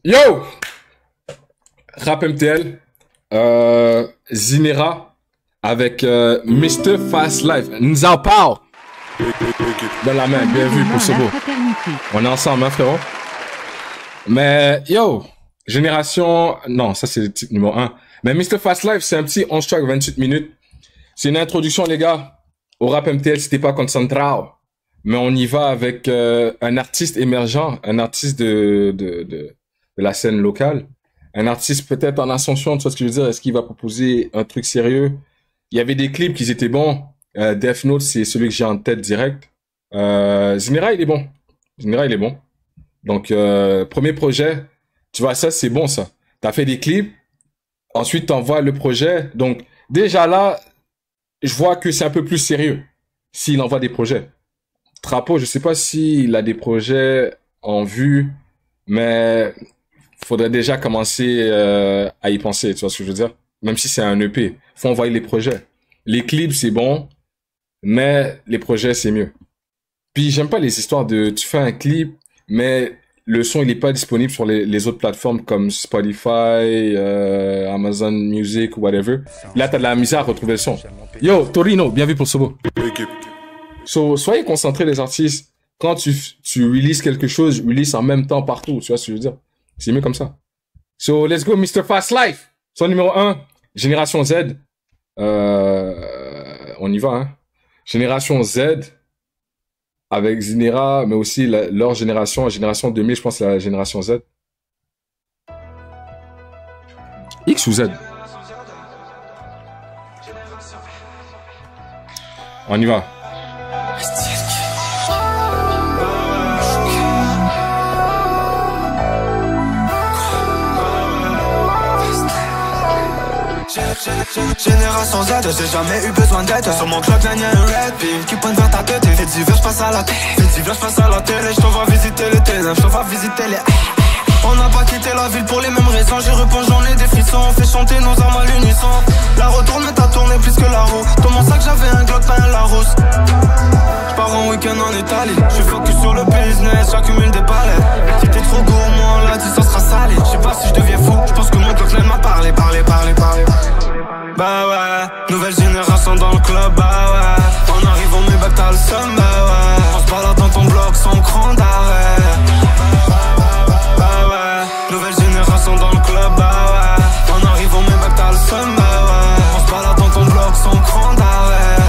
Yo! Rap MTL, Zinera avec Mr. Fast Life. Nous en parle! Dans la main, bien vu pour ce beau. On est ensemble, hein, frérot? Mais, yo! Génération... Non, ça c'est le titre numéro 1. Mais Mr. Fast Life, c'est un petit 11 track 28 minutes. C'est une introduction, les gars. Au rap MTL, c'était pas concentrado. Mais on y va avec un artiste émergent, un artiste de la scène locale. Un artiste peut-être en ascension, tu vois ce que je veux dire? Est-ce qu'il va proposer un truc sérieux? Il y avait des clips qui étaient bons. Death Note, c'est celui que j'ai en tête direct. Zinera, il est bon. Zinera, il est bon. Donc, premier projet, tu vois, ça, c'est bon, ça. T'as fait des clips. Ensuite, t'envoies le projet. Donc, déjà là, je vois que c'est un peu plus sérieux s'il envoie des projets. Trapo, je sais pas s'il a des projets en vue, mais faudrait déjà commencer à y penser, tu vois ce que je veux dire? Même si c'est un EP, faut envoyer les projets. Les clips, c'est bon, mais les projets, c'est mieux. Puis j'aime pas les histoires de tu fais un clip, mais le son, il est pas disponible sur les autres plateformes comme Spotify, Amazon Music ou whatever. Là, t'as de la misère à retrouver le son. Yo, Torino, bien vu pour ce beau. So, soyez concentrés les artistes. Quand tu releases quelque chose, release en même temps partout. Tu vois ce que je veux dire? C'est mieux comme ça. So, let's go, Mr. Fast Life. Son numéro 1, Génération Z. On y va, hein. Génération Z. Avec Zinera, mais aussi leur génération, la génération 2000, je pense, c'est la génération Z. X ou Z? On y va. Génération Z, j'ai jamais eu besoin d'aide. Sur mon clock, y'a un red beam qui pointe vers ta tête. Fais divers, j'passe à la télé. Fais divers, j'passe à la télé. J't'envoie visiter les ténèbres, j't'envoie visiter les... On n'a pas quitté la ville pour les mêmes raisons. J'y repense, j'en ai des frissons. On fait chanter nos armes à l'unisson. La retourne, mais t'as tourné plus que la roue. Dans mon sac, j'avais un Glock, pas un Larousse. J'pars en week-end en Italie. J'suis focus sur le business, j'accumule des balais. Si t'es trop gourmand, on l'a dit, ça sera salé. J'sais pas si j'deviens fou. J'pense que mon Glock m'a parlé. Bah ouais, nouvelle génération dans le club, bah ouais. On arrive, on met back, t'as le seum, bah ouais. On se balade dans ton bloc sans cran d'arrêt. Bah ouais, nouvelle génération dans le club, bah ouais. On arrive, on met back, t'as le seum, bah ouais. On se balade dans ton bloc sans cran d'arrêt.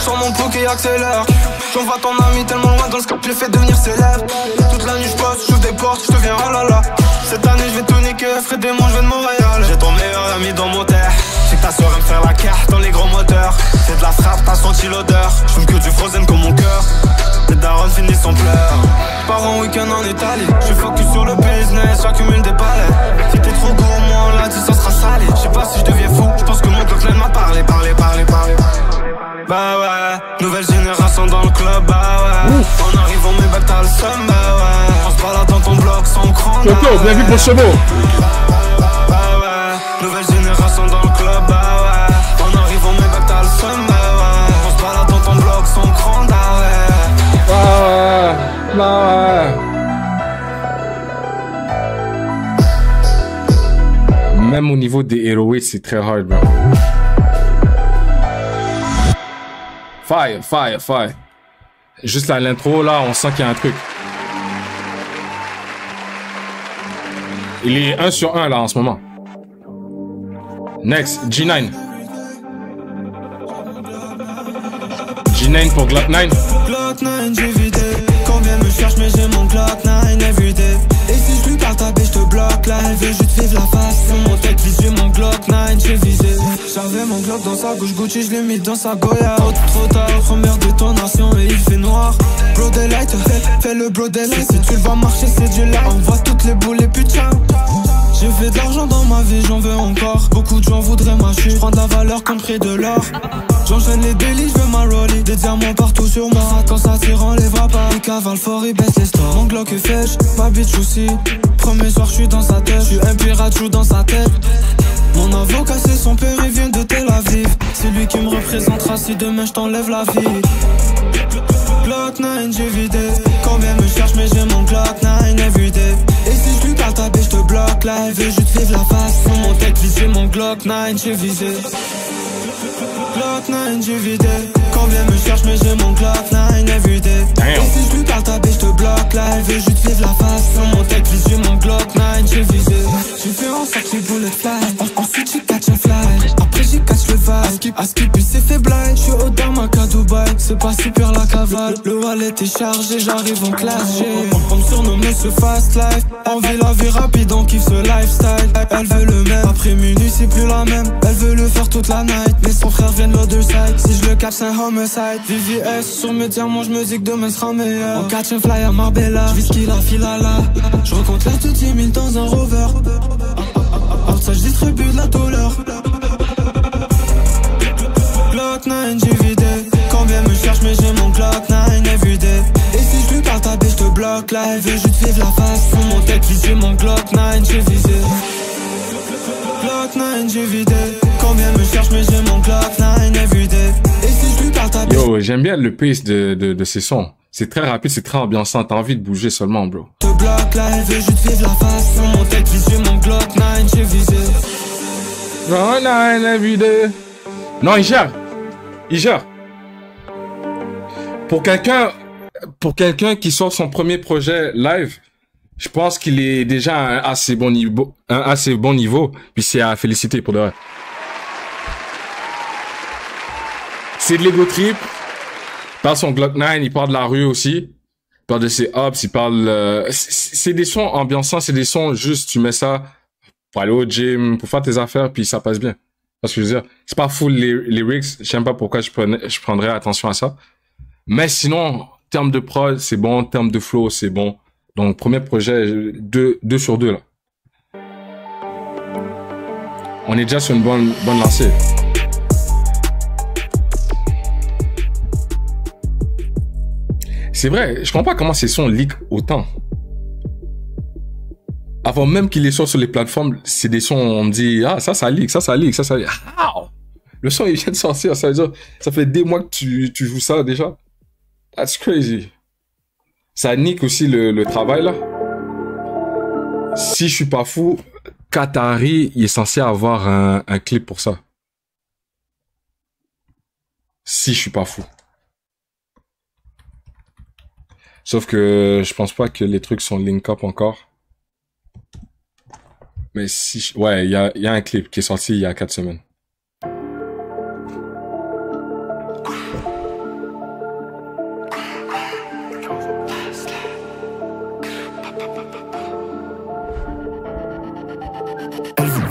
J'sors mon bloc et accélère. J'envoie ton ami tellement loin dans le scope, je l'ai fait devenir célèbre. Toute la nuit j'bosse, j'ouvre des portes, j'deviens oh là là. Cette année j'vais tout niquer, Fred et moi j'viens de Montréal. J'ai ton meilleur ami dans mon terre. J'sais que ta soeur aime faire la carte dans les gros moteurs. C'est de la frappe, t'as senti l'odeur. J'fume que du frozen comme mon cœur. Les darons finissent en pleurs. J'pars en week-end en Italie. J'suis focus sur le business, j'accumule des balais. Si t'es trop gourmand, on l'a dit, ça sera salé. J'sais pas si j'deviens fou, j'pense que mon Glock m'a parlé. Bah ouais, nouvelle génération dans le club, bah ouais. On arrive, on met back, t'as le seum, bah ouais. On se balade dans ton bloc sans cran. Toto, bien vu pour ce beau. Bah ouais, nouvelle génération dans le club, bah ouais. On arrive, on met back, t'as le seum, bah ouais. On se balade dans ton bloc sans cran d'arrêt. Bah ouais. Même au niveau des héroïdes, c'est très hard, bro. Fire. Juste là, l'intro, là, on sent qu'il y a un truc. Il est 1 sur 1, là, en ce moment. Next, G9. G9 pour Glock 9. Glock 9, j'ai vidé. Combien me cherche, mais j'ai mon Glock 9 everyday. Et si je lui parle ta je te bloque là. Elle veut juste vivre la face. Sur mon tête, j'ai mon Glock 9, j'ai visé. J'avais mon Glock dans sa gauche Gucci, je l'ai mis dans sa Goya. Trop tard, première détonation et il fait noir. Bro daylight, fais le bro daylight. Si tu le vois marcher, c'est du light. On voit toutes les boules et putain. J'ai fait de l'argent dans ma vie, j'en veux encore. Beaucoup de gens voudraient ma chute. J'prends de la valeur comme prix de l'or. J'enchaîne les délits, j'veux ma rollie. Des diamants partout sur moi. Quand ça tire, on les voit pas. Il cavale fort, il baisse les stores. Mon Glock est fèche, ma bitch aussi. Premier soir, j'suis dans sa tête. J'suis un pirate, j'joue dans sa tête. Mon avocat, c'est son père, il vient de Tel Aviv. C'est lui qui me représentera si demain j't'enlève la vie. Glock 9, j'ai vidé. Combien me cherche, mais j'ai mon Glock 9 everyday. Et si j'lui parle ta là, elle veut juste vivre la face. Sur mon tech visé, mon Glock 9, j'ai visé. Glock 9, j'ai vidé. Quand vient me cherche, mais j'ai mon Glock 9 everyday. Et si je lui parle ta je te bloque là, elle veut juste vivre la face. Sur mon tech visé, mon Glock 9, j'ai visé. J'ai fait en sorte que les bullets fly. Ensuite j'ai catch un fly. Après j'ai catch le vibe. À skip il s'est fait blind. J'suis au Dharma à Dubaï. C'est pas super la cavale. Le wallet est chargé, j'arrive en clash. On me surnomme ce fast life. On vit la vie rapide, on kiffe ce lifestyle. Elle veut le même. Après minuit c'est plus la même. Elle veut le faire toute la night. Mais son frère vient de l'other side. Si je le catch c'est un homicide. VVS sur mes diamants, j'me dis que demain sera meilleur. On catch un fly à Marbella. J'vis qu'il a fila là. J'recompte l'air de 10 000 dans un rover. Ça je distribue de la douleur. Glock 9 j'ai vidé. Quand vient me cherche mais j'ai mon Glock 9 everyday. Et si je lui parle ta je te bloque là. Elle veut juste vivre la face. Sur mon tech visé mon Glock 9 j'ai visé. Glock 9 j'ai vidé. Quand vient me cherche mais j'ai mon Glock 9 everyday. Et si je lui parle ta Yo, j'aime bien le pace de ces sons. C'est très rapide, c'est très ambiançant. T'as envie de bouger seulement, bro. te bloque là, elle veut juste vivre la face. Sur mon tech visé mon Glock 9 j'ai visé. Glock 9 everyday. Non, il gère. Il gère. Pour quelqu'un qui sort son premier projet live, je pense qu'il est déjà à un assez bon niveau, puis c'est à féliciter pour de vrai. C'est de l'ego trip. Il parle son Glock 9, il parle de la rue aussi. Il parle de ses ups, il parle... c'est des sons ambiançants, c'est des sons juste, tu mets ça pour aller au gym, pour faire tes affaires, puis ça passe bien. Parce que je veux dire, c'est pas full les lyrics, je sais pas pourquoi je prendrais attention à ça. Mais sinon, en termes de prod, c'est bon, en termes de flow, c'est bon. Donc, premier projet, 2 sur 2, là. On est déjà sur une bonne lancée. C'est vrai, je comprends pas comment ces sons leak autant. Avant même qu'il les sorte sur les plateformes, c'est des sons, on me dit, ah, ça leak. Ah, le son, il vient de sortir, ça veut dire, ça fait des mois que tu joues ça déjà. That's crazy. Ça nique aussi le travail, là. Si je suis pas fou, Qatari, il est censé avoir un clip pour ça. Si je suis pas fou. Sauf que je pense pas que les trucs sont link up encore. Mais si... Ouais, il y a un clip qui est sorti il y a 4 semaines.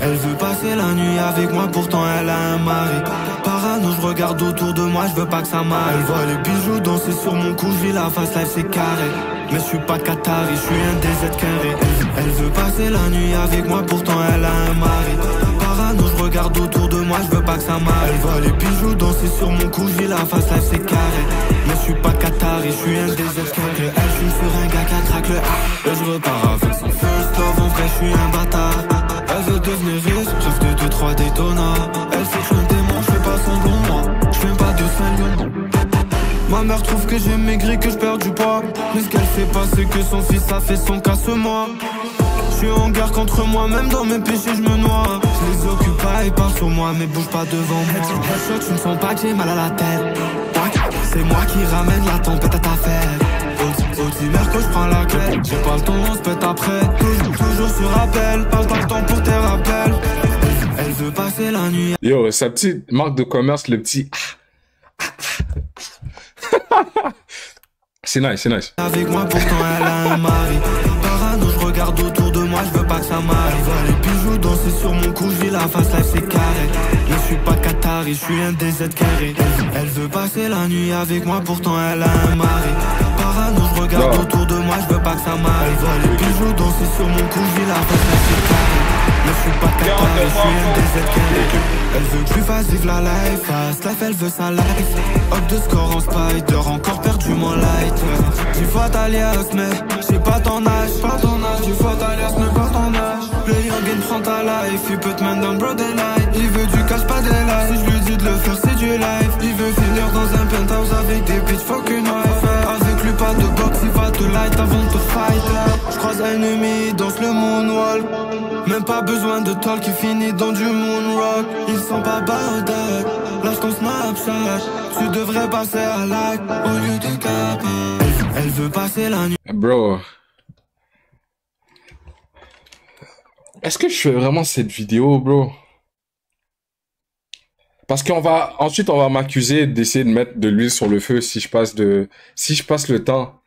Elle veut passer la nuit avec moi, pourtant elle a un mari. Parano, je regarde autour de moi, je veux pas que ça m'arrive. Elle voit les bijoux danser sur mon cou, je vis la face life, c'est carré. Mais je suis pas Qatari, je suis un DZ carré. Elle veut passer la nuit avec moi, pourtant elle a un mari. Parano, je regarde autour de moi, je veux pas que ça m'arrive. Elle voit les bijoux danser sur mon cou, je vis la face life, c'est carré. Mais je suis pas Qatari, je suis un DZ carré. Elle fume sur un gars qui craque le A. Et je repars avec son first love, en vrai je suis un bâtard. Elle veut devenir riche, rêve de 2-3 détonats. Elle sait que je suis un démon, je fais pas semblant moi. Je fume pas de Saint-Lion. Ma mère trouve que j'ai maigri, que je perds du poids. Mais ce qu'elle sait pas, c'est que son fils a fait son casse-moi. Je suis en guerre contre moi, même dans mes péchés je me noie. Je les occupe pas, ils parlent sur moi, mais bouge pas devant moi. Tu ne sens pas que j'ai mal à la tête. C'est moi qui ramène la tempête à ta fête. Au merco je prends la clé. J'ai pas le temps, on se pète après. Toujours sur rappel, pas le temps pour tes rappels. Elle veut passer la nuit. Yo, sa petite marque de commerce, le petit... C'est nice, c'est nice. Avec moi, pourtant elle a un mari. Parano, je regarde autour de moi, je veux pas que ça m'arrive. Elle voit les bijoux danser sur mon cou, je vis la face life, c'est carré. Mais je suis pas Qatari, je suis un DZ carré. Elle veut passer la nuit avec moi, pourtant elle a un mari. Parano, je regarde autour de moi, je veux pas que ça m'arrive. Elle voit les bijoux danser sur mon cou, je vis la face life, c'est carré. Mais je suis pas Qatari, je suis un DZ carré. Elle veut que je lui fasse vivre la life, fast life, elle veut sa life. Up de score en spider, encore perdu mon light. Tu fois t'alias, mais j'ai pas ton âge. Tu fois t'alias, mais pas ton âge. Le young prend ta life, il peut te mettre dans bro des light. Il veut du cash, pas des lives. Si je lui dis de le faire, c'est du life. Il veut finir dans un penthouse avec des bitches, fuck une wife. Avec lui parle de boxe, il va te light avant de te fight. Je croise un ennemi, il danse le moonwalk. Même pas besoin de talk, il finit dans du moonrock. Ils sont pas barodac, lorsqu'on Snapchat. Tu devrais passer à like au lieu de cap. Elle veut passer la nuit. Bro. Est-ce que je fais vraiment cette vidéo, bro? Parce ensuite on va m'accuser d'essayer de mettre de l'huile sur le feu si je passe le temps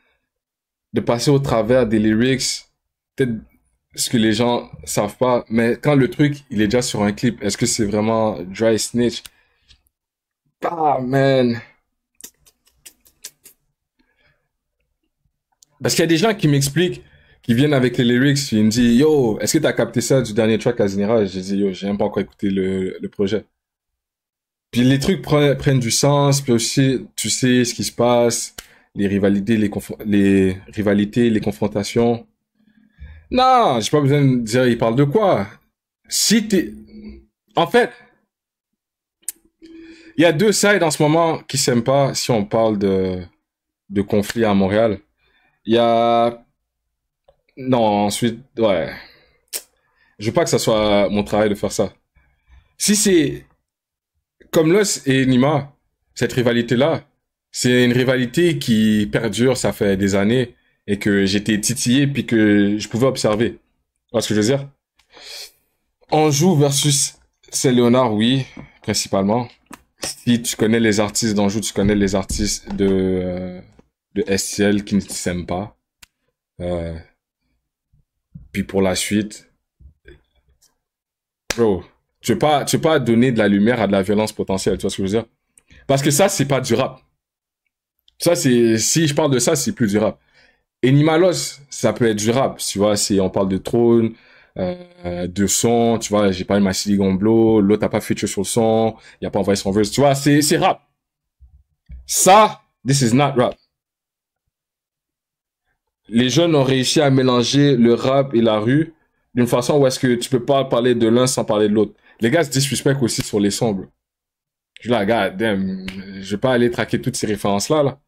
de passer au travers des lyrics, peut-être ce que les gens savent pas, mais quand le truc, il est déjà sur un clip, est-ce que c'est vraiment dry snitch? Ah, man. Parce qu'il y a des gens qui m'expliquent, qui viennent avec les lyrics, ils me disent, yo, est-ce que t'as capté ça du dernier track à Zinera? J'ai dit, yo, j'ai même pas encore écouté le projet. Puis les trucs prennent du sens, puis aussi, tu sais ce qui se passe, les rivalités, les confrontations. Non, j'ai pas besoin de dire, il parle de quoi? En fait, il y a deux sides en ce moment qui s'aiment pas si on parle de conflit à Montréal. Il y a... Non, ensuite, ouais. Je veux pas que ça soit mon travail de faire ça. Si c'est comme Los et Nima, cette rivalité-là, c'est une rivalité qui perdure, ça fait des années, et que j'étais titillé, puis que je pouvais observer. Tu vois ce que je veux dire? Anjou versus Saint-Léonard, oui, principalement. Si tu connais les artistes d'Anjou, tu connais les artistes de STL qui ne s'aiment pas. Puis pour la suite, bro, tu veux pas donner de la lumière à de la violence potentielle, tu vois ce que je veux dire? Parce que ça, c'est pas du rap. Ça, si je parle de ça, c'est plus du rap. Enimalos, ça peut être du rap, tu vois, si on parle de trône, de son, tu vois, j'ai pas une Massili Gomblo, l'autre a pas feature sur le son, il a pas envoyé son verse, tu vois, c'est rap. Ça, this is not rap. Les jeunes ont réussi à mélanger le rap et la rue d'une façon où est-ce que tu peux pas parler de l'un sans parler de l'autre. Les gars se disrespectent aussi sur les sons, bro. Je suis là, gars, damn, je vais pas aller traquer toutes ces références-là, là.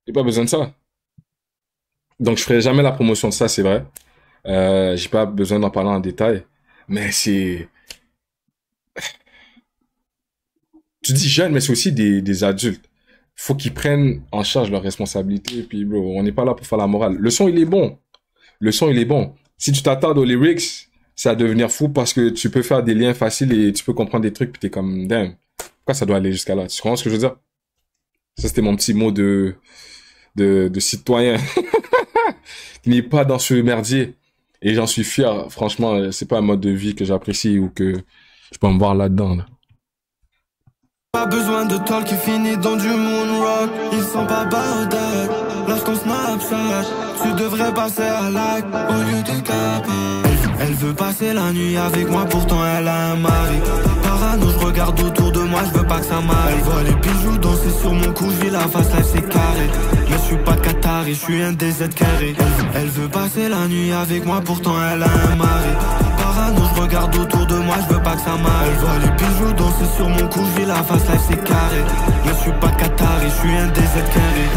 J'ai pas besoin de ça. Donc, je ferai jamais la promotion de ça, c'est vrai. J'ai pas besoin d'en parler en détail. Mais c'est... Tu dis jeunes, mais c'est aussi des adultes. Faut qu'ils prennent en charge leurs responsabilités. Puis, bro, on n'est pas là pour faire la morale. Le son, il est bon. Le son, il est bon. Si tu t'attardes aux lyrics, ça va devenir fou parce que tu peux faire des liens faciles et tu peux comprendre des trucs puis t'es comme, damn, pourquoi ça doit aller jusqu'à là? Tu comprends ce que je veux dire? Ça, c'était mon petit mot de citoyen. Qui n'est pas dans ce merdier. Et j'en suis fier. Franchement, c'est pas un mode de vie que j'apprécie ou que je peux me voir là-dedans, là. Pas besoin de talk qui finit dans du moonrock. Ils sont pas barodac, lorsqu'on Snapchat. Tu devrais passer à like au lieu de cap. Elle veut passer la nuit avec moi, pourtant elle a un mari. Parano, je regarde autour de moi, je veux pas que ça m'arrive. Elle voit les bijoux danser sur mon cou, je vis la face life, c'est carré. Mais je suis pas Qatari, je suis un DZ carré. Elle veut passer la nuit avec moi, pourtant elle a un mari. Parano, je regarde autour de moi, je veux pas que ça m'arrive. Elle voit les bijoux danser sur mon cou, je vis la face life, c'est carré. Mais je suis pas Qatari, je suis un DZ carré.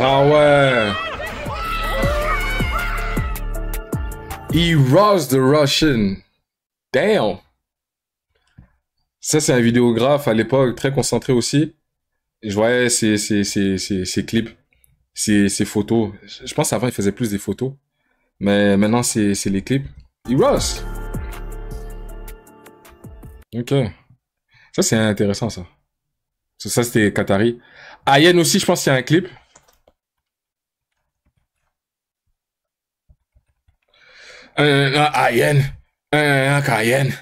Ah ouais. He rose the Russian. Damn. Ça, c'est un vidéographe à l'époque, très concentré aussi. Je voyais ses clips, ses photos. Je pense qu'avant, il faisait plus des photos. Mais maintenant, c'est les clips. He rose. Ok. Ça, c'est intéressant, ça. Ça, c'était Qatari. Ayen aussi, je pense qu'il y a un clip. Ayen. Cayenne.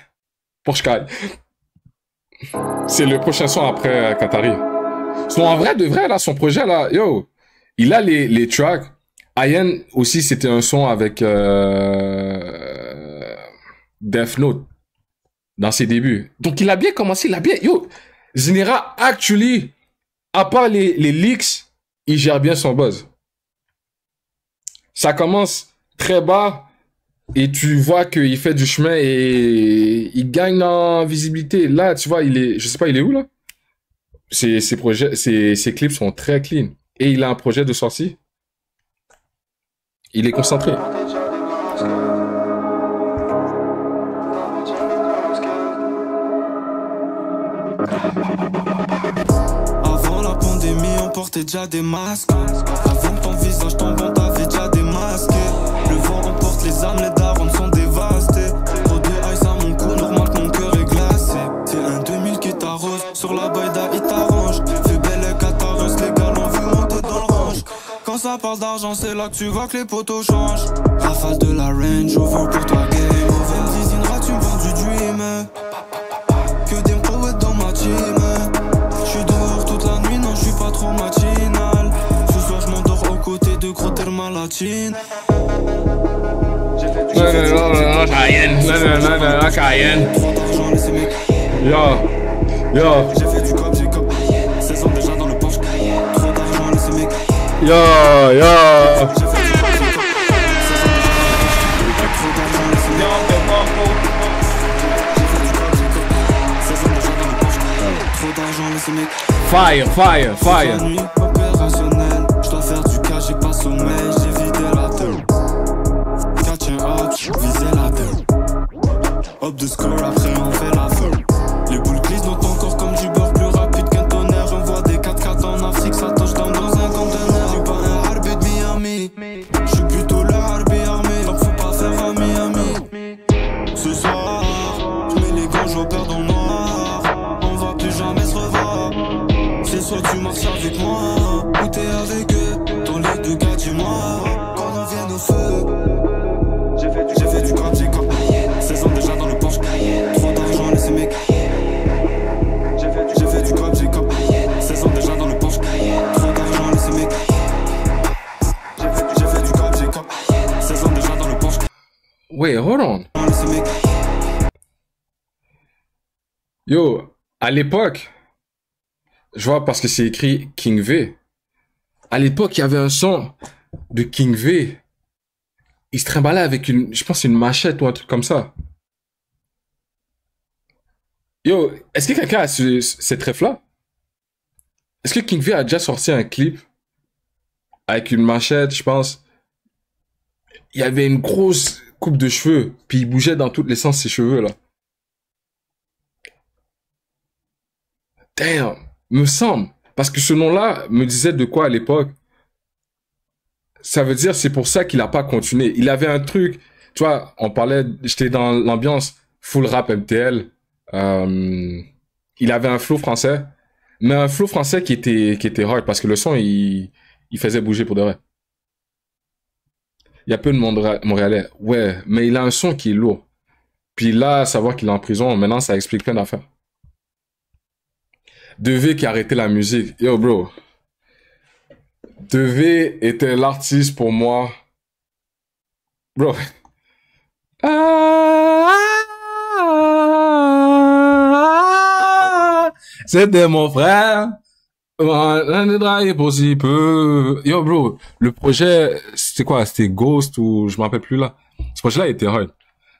Porsche Cayenne. C'est le prochain son après Qatari. Son en vrai de vrai, là, son projet, là, yo, il a les tracks. Ayen aussi, c'était un son avec Death Note dans ses débuts. Donc, il a bien commencé, il a bien... Yo, Zinera, actually, à part les leaks, il gère bien son buzz. Ça commence très bas et tu vois qu'il fait du chemin et il gagne en visibilité. Là, tu vois, il est, je sais pas, il est où là? Ses clips sont très clean. Et il a un projet de sortie. Il est concentré. Avant la pandémie, on portait déjà des masques. Avant que ton visage tombe, on t'avait déjà démasqué. Le vent emporte les âmes, les darons sont dévastés. Trop de ice à mon cou, normal que mon cœur est glacé. C'est un 2000 qui t'arrose, sur la baïda il t'arrange. Fais belle et catareuse, les gars l'ont vu monter dans le range. Quand ça parle d'argent, c'est là que tu vois que les poteaux changent. Rafale de la Range Rover pour toi, game over. Zizine, tu me vends du dream. Que des poètes dans ma team. J'suis dehors toute la nuit, non j'suis pas trop matinal. Ce soir j'm'endors aux côtés de gros termes latine. Cayenne. Yo. J'ai fait du cop, j'ai cop. 16 ans déjà dans le Porsche. Trop d'argent, laissez mes Yo. J'ai fait du cop, j'ai cop. 16 ans déjà dans le Porsche. Trop d'argent, laissez mes J'ai fait du cop, j'ai cop. 16 ans déjà dans le Porsche. Trop d'argent, laissez mes Fire. Nuit opérationnelle. J'dois faire du cash, j'ai pas sommeil. J'ai vidé la tête. Catch un hop, visé la tête. Hop de score, après on fait la feu. Les boules glissent dans ton corps comme du beurre, plus rapide qu'un tonnerre. J'envoie des 4x4 en Afrique, ça touchdown dans un conteneur. J'suis pas un Harbi de Miami, j'suis plutôt le Harbi armé. Donc faut pas faire à Miami. Ce soir, j'mets les gants, j'opère dans le noir. On va plus jamais se revoir. C'est soit tu marches avec moi, ou t'es avec eux. Dans les deux cas, dis-moi, quand on vient au feu. J'ai fait du cop, j'ai cop. 16 ans déjà dans le Porsche. Trop d'argent, laissez mes J'ai fait du cop, j'ai cop. 16 ans déjà dans le Porsche. Trop d'argent, laissez mes J'ai fait du cop, j'ai cop. 16 ans déjà dans le Porsche. Wait, hold on. Yo, à l'époque, je vois parce que c'est écrit King V. À l'époque, il y avait un son de King V. Il se trimballait avec je pense une machette ou un truc comme ça. Yo, est-ce que quelqu'un a cette ref-là? Est-ce que King V a déjà sorti un clip avec une machette, je pense? Il y avait une grosse coupe de cheveux, puis il bougeait dans tous les sens ses cheveux, là. Damn, me semble. Parce que ce nom-là me disait de quoi à l'époque? Ça veut dire c'est pour ça qu'il a pas continué. Il avait un truc, tu vois, on parlait, j'étais dans l'ambiance full rap MTL. Il avait un flow français, mais un flow français qui était hard parce que le son il faisait bouger pour de vrai. Il y a peu de monde montréalais, ouais, mais il a un son qui est lourd. Puis là, savoir qu'il est en prison, maintenant ça explique plein d'affaires. Devey qui a arrêté la musique, yo bro. Devey était l'artiste pour moi. Bro. C'était mon frère. On est dragué pour si peu. Yo, bro. Le projet, c'était quoi? C'était Ghost ou je m'en rappelle plus là. Ce projet-là était hard.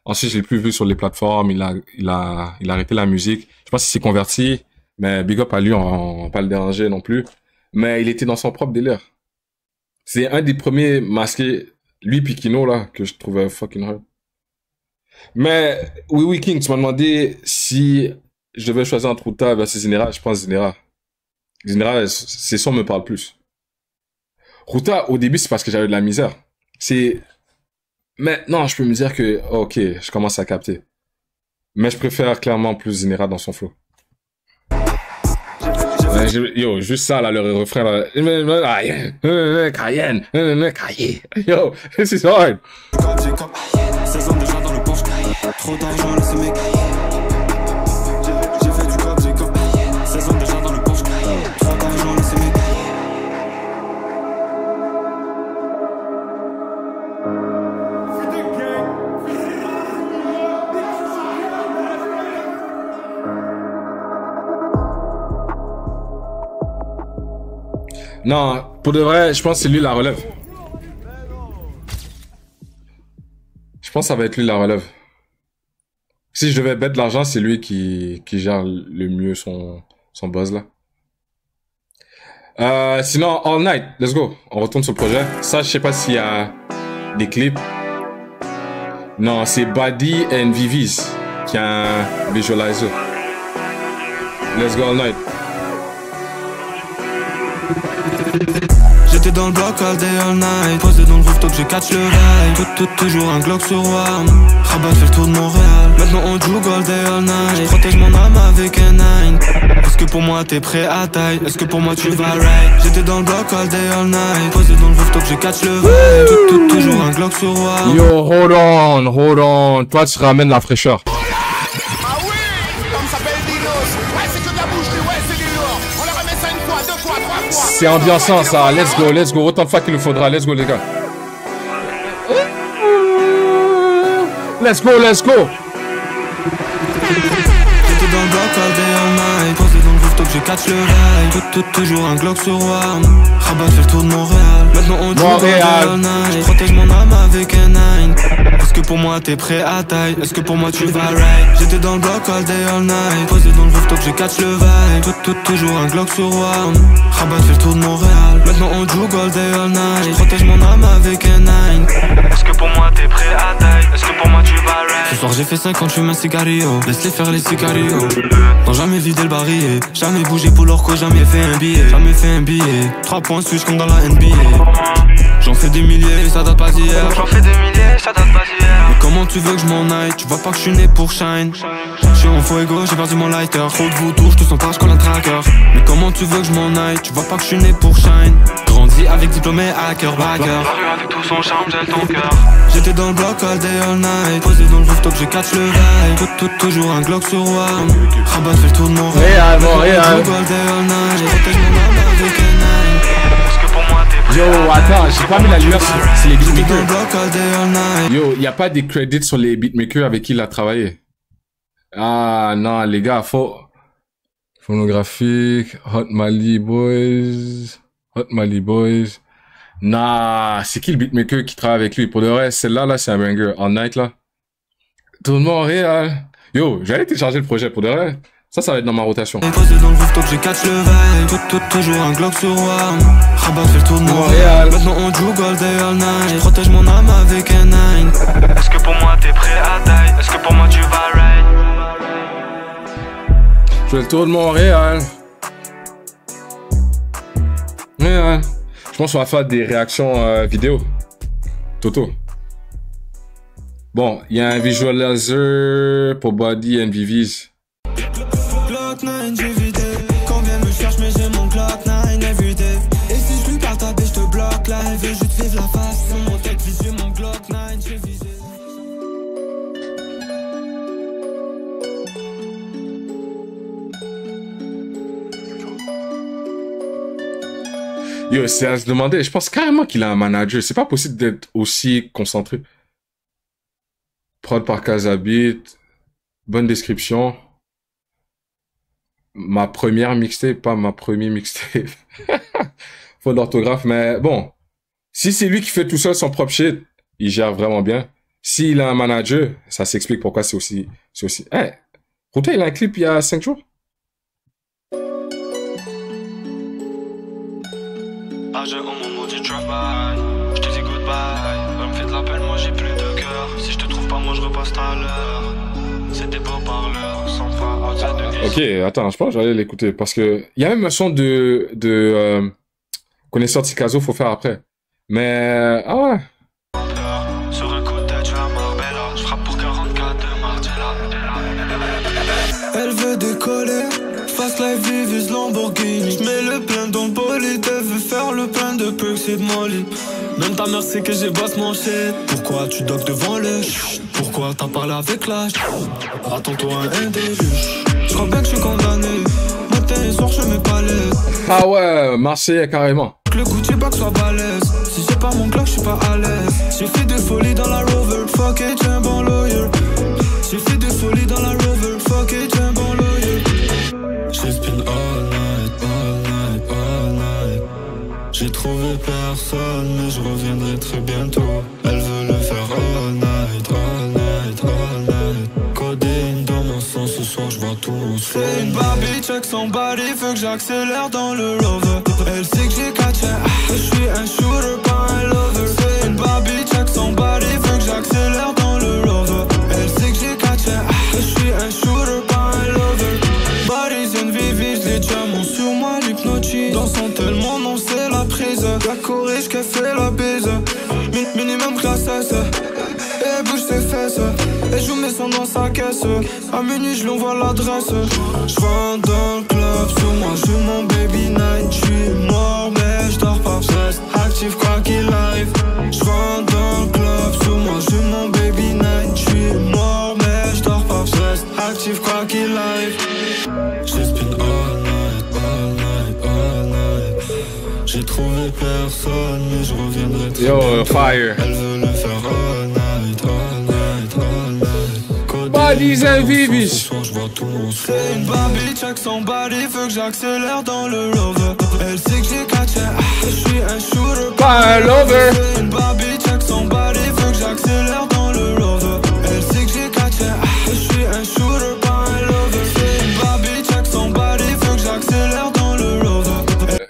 Ensuite, je l'ai plus vu sur les plateformes. Il a arrêté la musique. Je sais pas s'il s'est converti. Mais big up à lui, on va pas le déranger non plus. Mais il était dans son propre délire. C'est un des premiers masqués, lui puis Kino, là, que je trouvais fucking hard. Mais, oui, King, tu m'as demandé si je devais choisir entre Ruta versus Zinera, je pense Zinera. Zinera, ses sons me parlent plus. Ruta, au début, c'est parce que j'avais de la misère. Maintenant, je peux me dire que, ok, je commence à capter. Mais je préfère clairement plus Zinera dans son flow. Yo, juste ça, là, le refrain, là. Cayenne. Yo, this is hard. Trop d'argent, laissez mes J'ai fait du cop, j'ai cop. 16 ans déjà dans le Porsche. Trop d'argent, laissez mes Non, pour de vrai, je pense que c'est lui la relève. pense que ça va être lui la relève. Si je devais mettre de l'argent, c'est lui qui gère le mieux son buzz là. Sinon, All Night, let's go. On retourne sur le projet. Ça, je sais pas s'il y a des clips. Non, c'est Buddy and Vivis qui a un visualizer. Let's go All Night. J'étais dans le bloc all day all night. Posé dans le rooftop, j'ai catch le rail. Toujours un Glock sur arme. Rabat fait le tour de Montréal. Maintenant on joue all day all night. Je protège mon âme avec un 9. Est-ce que pour moi t'es prêt à taille? Est-ce que pour moi tu vas right? J'étais dans le bloc all day all night. Posé dans le rooftop, j'ai catch le rail. Toujours un Glock sur arme. Yo, hold on. Toi, tu ramènes la fraîcheur. C'est ambiançant ça, let's go, autant de fois qu'il nous faudra, let's go les gars. Let's go. J'étais dans le bloc all day all night. Posé dans le rooftop, j'ai catch le rail. Toujours un Glock sur arme. Rabat fait le tour de Montréal. Maintenant on joue all day all night. Je protège mon âme avec un 9. Est-ce que pour moi t'es prêt à taille? Est-ce que pour moi tu vas right? J'étais dans le bloc all day all night. Posé dans le rooftop, j'ai catch le vibe. Toujours un Glock sur arme. Rabat fait le tour de Montréal. Maintenant on joue all day all night. Je protège mon âme avec un 9. Est-ce que pour moi t'es prêt à taille? Est-ce que pour moi tu vas right? Ce soir j'ai fait 50, j'fume un cigarillo. Laisse-les faire les sicarios. Non, jamais vidé le barillet. Jamais bougé pour l'orco, jamais fait un billet. 3 points switch comme dans la NBA. J'en fais des milliers, ça date pas d'hier. Mais comment tu veux que je m'en aille? Tu vois pas que je suis né pour shine. J'suis en fuego, j'ai perdu mon lighter. Trop de vautours, j'te sens pas, j'colle un tracker. Mais comment tu veux que je m'en aille? Tu vois pas que je suis né pour shine. Grandi avec diplôme et hacker, backer. Avec tout son charme, j'ai ton cœur. J'étais dans le bloc all day all night. Posé dans le rooftop, j'ai catch le vibe. Toujours un Glock sur arme. Rabat fait le tour de Montréal. Réal. Yo, attends, j'ai pas mis la lumière sur les beatmakers. Yo, y a pas des credits sur les beatmakers avec qui il a travaillé. Ah non, les gars, phonographique, Hot Mali Boys. Nah, c'est qui le beatmaker qui travaille avec lui? Pour le reste, celle-là, c'est un banger. All Night, là. Tout le monde réel. Yo, j'allais télécharger le projet pour de vrai. Ça va être dans ma rotation. Posé dans le rooftop, j'ai catch le vibe. Toujours un Glock sur arme. Rabat fait le tour de Montréal. Maintenant on joue all day all night. Je protège mon âme avec un 9. Est-ce que pour moi t'es prêt à taille? Est-ce que pour moi tu vas right? Je fais le tour de Montréal. Je pense qu'on va faire des réactions vidéo. Toto. Bon, il y a un visualizer pour Buddy and Vivis. Glock 9, j'ai vidé. Combien me cherche, mais j'ai mon Glock 9 everyday. Et si je lui parle ta je te bloque là. Elle veut juste vivre la face. Sur mon tech, j'ai mon Glock 9, j'ai visé. Yo, c'est à se demander. Je pense carrément qu'il a un manager. C'est pas possible d'être aussi concentré. Prod par Casabit. Bonne description. Ma première mixtape, pas ma première mixtape. Faute d'orthographe, mais bon. Si c'est lui qui fait tout seul son propre shit, il gère vraiment bien. S'il a un manager, ça s'explique pourquoi c'est aussi... Hey, Routa, il a un clip il y a 5 jours. Au moment du travail, je te dis goodbye. Elle me fait de la peine, moi j'ai plus de cœur. Si je te trouve pas, moi je repasse tout à l'heure. C'est des beaux parleurs, sans fin, outside de vie. Ok, attends, je pense que j'allais l'écouter. Parce que il y a même un son de connaisseur de Tikazo, faut faire après. Mais, ah ouais. Sur un coup de tête, je vais à Marbella. Je frappe pour 44 de Margiela. Elle veut décoller. Fast life, Vivis, Lamborghini. J'mets le plein dans le bolide. Elle veut faire le plein de Perks et de Molly. Même ta mère sait que j'ai bossé mon shit. Pourquoi tu docs devant le ch? Pourquoi t'as parlé avec l'âge? Attends-toi un déluge. J'crois bien que j'suis condamné. Matin et soir, j'mets pas l'aise. Ah ouais, Marseillais carrément. Que le Gucci bag soit balèze. Si j'ai pas mon Glock, j'suis pas à l'aise. J'ai fait des folies dans la Rover. Fuck it, j'ai un bon lawyer. J'ai fait des folies dans la Rover. Fuck it, j'ai un bon lawyer. J'ai spin all night, all night, all night. J'ai trouvé personne, mais je reviendrai très bientôt. Elle veut le faire all night, all night. tout c'est une Barbie, check son body, faut que j'accélère dans le rover. Elle sait que j'ai catché, je suis un shooter, pas un lover. C'est une Barbie, check son body, faut que j'accélère dans le rover. Elle sait que j'ai catché, je suis un shooter, pas un lover. Bodies and vivis, les diamants sur moi, l'hypnotique. Dansant tellement, non c'est la prise. La corrige qu'elle fait la bise. Minimum classe S. Et bouge ses fesses. Et je mets son dans sa caisse. À minuit je lui envoie l'adresse. Je rentre dans le club, sur moi j'ai mon baby night. Je suis mort mais je dors pas, je reste actif quoi qu'il arrive. Je rentre dans le club, sur moi j'ai mon baby night. Je suis mort mais je dors pas, je reste actif quoi qu'il arrive. J'ai spin all night, all night, all night. J'ai trouvé personne mais je reviendrai très Yo, fire. Elle veut le faire all night, all night, all night. Bodies and vivis. C'est une Barbie, check son body, faut que j'accélère dans le rover. Elle sait que j'ai catché, je suis un shooter, pas un lover. C'est une Barbie, check son body, faut que j'accélère dans le rover. Elle sait que j'ai catché, je suis un shooter, pas un lover. C'est une Barbie, check son body, faut que j'accélère dans le rover.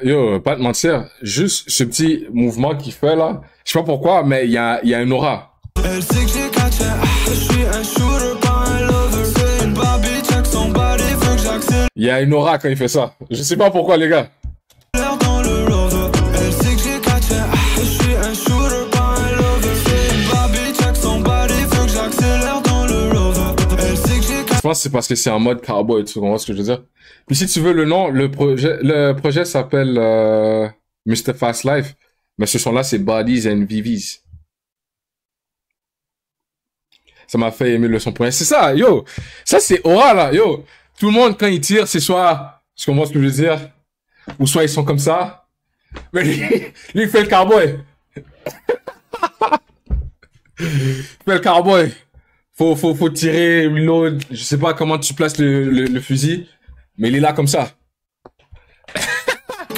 Yo, pas te mentir, juste ce petit mouvement qu'il fait là, je sais pas pourquoi, mais il y a une aura. Elle sait que j'ai catché, je suis un shooter, pas un lover. C'est une Barbie, check son body, faut que j'accélère. Il y a une aura quand il fait ça. Je sais pas pourquoi les gars. Dans le rover. Elle sait que j'ai catché, je suis un shooter, pas un lover. C'est une Barbie, check son body, faut que j'accélère dans le rover. Elle sait que j'ai catché. Je pense que c'est parce que c'est en mode cowboy, tu comprends ce que je veux dire? Puis si tu veux le nom, le projet s'appelle Mr. Fast Life, mais ce son-là c'est Bodies and Vivis. Ça m'a fait aimer le son point. C'est ça, yo. Ça c'est aura là, yo. Tout le monde quand il tire, c'est soit, tu comprends ce que je veux dire? Ou soit ils sont comme ça. Mais lui il fait le cowboy. Il fait le cowboy. Faut tirer, reload. Je sais pas comment tu places le fusil. Mais il est là comme ça.